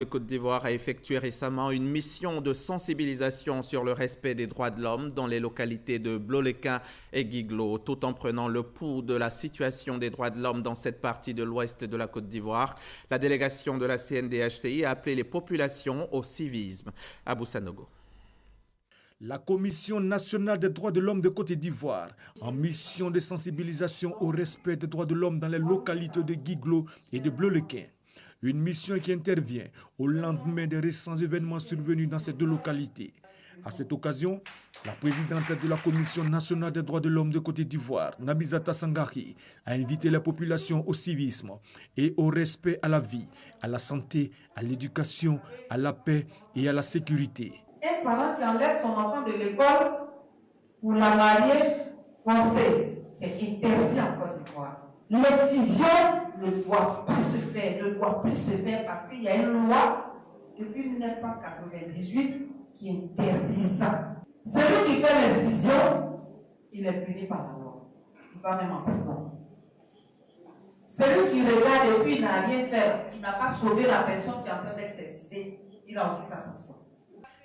Le Côte d'Ivoire a effectué récemment une mission de sensibilisation sur le respect des droits de l'homme dans les localités de Blolequin et Guiglo, tout en prenant le pouls de la situation des droits de l'homme dans cette partie de l'ouest de la Côte d'Ivoire. La délégation de la CNDHCI a appelé les populations au civisme. Abou Sanogo. La Commission nationale des droits de l'homme de Côte d'Ivoire, en mission de sensibilisation au respect des droits de l'homme dans les localités de Guiglo et de Blolequin. Une mission qui intervient au lendemain des récents événements survenus dans ces deux localités. À cette occasion, la présidente de la Commission nationale des droits de l'homme de Côte d'Ivoire, Nabisata Sangari, a invité la population au civisme et au respect à la vie, à la santé, à l'éducation, à la paix et à la sécurité. Un parent qui enlève son enfant de l'école pour la marier forcée, c'est interdit en Côte d'Ivoire. L'excision ne doit pas se faire, ne doit plus se faire parce qu'il y a une loi depuis 1998 qui interdit ça. Celui qui fait l'excision, il est puni par la loi. Il va même en prison. Celui qui regarde et puis il n'a rien fait, il n'a pas sauvé la personne qui est en train d'être excisée, il a aussi sa sanction.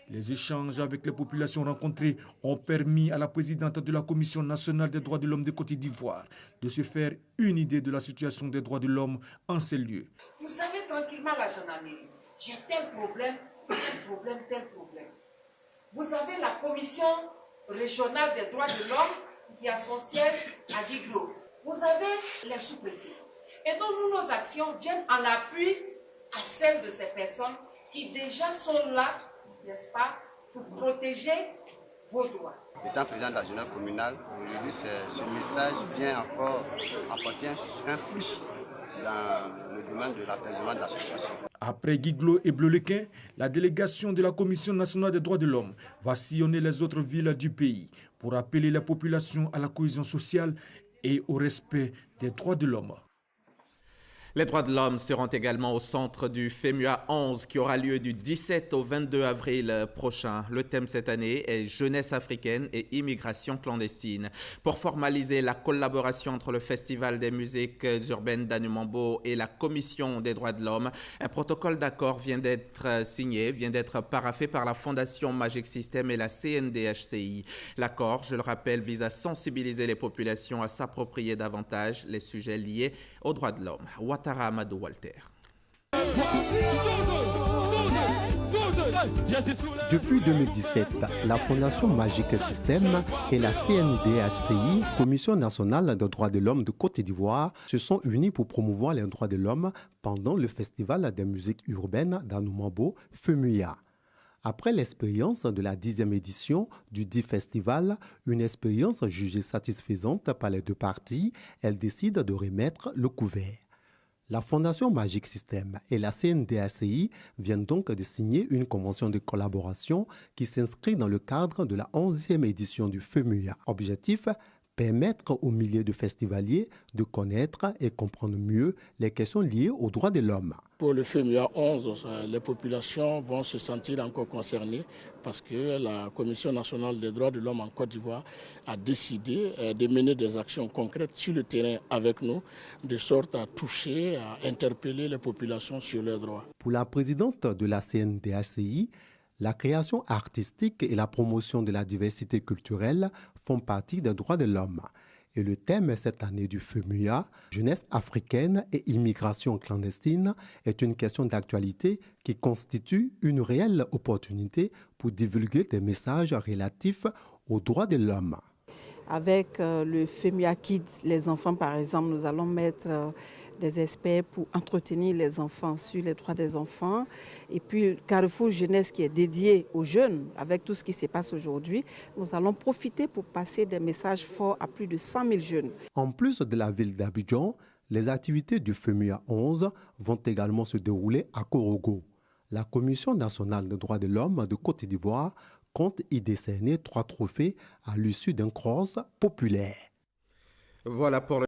Les échanges avec les populations rencontrées ont permis à la présidente de la Commission nationale des droits de l'homme de Côte d'Ivoire de se faire une idée de la situation des droits de l'homme en ces lieux. Vous savez tranquillement la gendarmerie, j'ai tel problème, tel problème. Vous avez la Commission régionale des droits de l'homme qui a son siège à Guiglo. Vous avez les sous-préfets. Et donc nos actions viennent en appui à celles de ces personnes qui déjà sont là, n'est-ce pas, pour protéger vos droits. Étant président de la journée communale, aujourd'hui, ce message vient encore apporter un plus dans le domaine de l'apaisement de la situation. Après Guiglo et Blolequin, la délégation de la Commission nationale des droits de l'homme va sillonner les autres villes du pays pour appeler la population à la cohésion sociale et au respect des droits de l'homme. Les droits de l'homme seront également au centre du FEMUA 11 qui aura lieu du 17 au 22 avril prochain. Le thème cette année est jeunesse africaine et immigration clandestine. Pour formaliser la collaboration entre le Festival des musiques urbaines d'Anumambo et la Commission des droits de l'homme, un protocole d'accord vient d'être signé, vient d'être paraphé par la Fondation Magic System et la CNDHCI. L'accord, je le rappelle, vise à sensibiliser les populations à s'approprier davantage les sujets liés aux droits de l'homme. Ouattara Amadou Walter. Depuis 2017, la Fondation Magic System et la CNDHCI, Commission nationale des droits de l'homme de Côte d'Ivoire, se sont unis pour promouvoir les droits de l'homme pendant le Festival des musiques urbaines d'Anumambo, FEMUA. Après l'expérience de la 10e édition du dit festival, une expérience jugée satisfaisante par les deux parties, elle décide de remettre le couvert. La Fondation Magic System et la CNDHCI viennent donc de signer une convention de collaboration qui s'inscrit dans le cadre de la 11e édition du FEMUA. Objectif, permettre aux milliers de festivaliers de connaître et comprendre mieux les questions liées aux droits de l'homme. Pour le FEMUA 11, les populations vont se sentir encore concernées parce que la Commission nationale des droits de l'homme en Côte d'Ivoire a décidé de mener des actions concrètes sur le terrain avec nous, de sorte à toucher, à interpeller les populations sur leurs droits. Pour la présidente de la CNDHCI, la création artistique et la promotion de la diversité culturelle font partie des droits de l'homme. Et le thème cette année du FEMUA, jeunesse africaine et immigration clandestine, est une question d'actualité qui constitue une réelle opportunité pour divulguer des messages relatifs aux droits de l'homme. Avec le FEMUA Kids, les enfants par exemple, nous allons mettre des experts pour entretenir les enfants sur les droits des enfants. Et puis Carrefour Jeunesse qui est dédié aux jeunes, avec tout ce qui se passe aujourd'hui, nous allons profiter pour passer des messages forts à plus de 100 000 jeunes. En plus de la ville d'Abidjan, les activités du FEMUA 11 vont également se dérouler à Korogo. La Commission nationale des droits de l'homme de Côte d'Ivoire compte y décerner 3 trophées à l'issue d'un cross populaire. Voilà pour le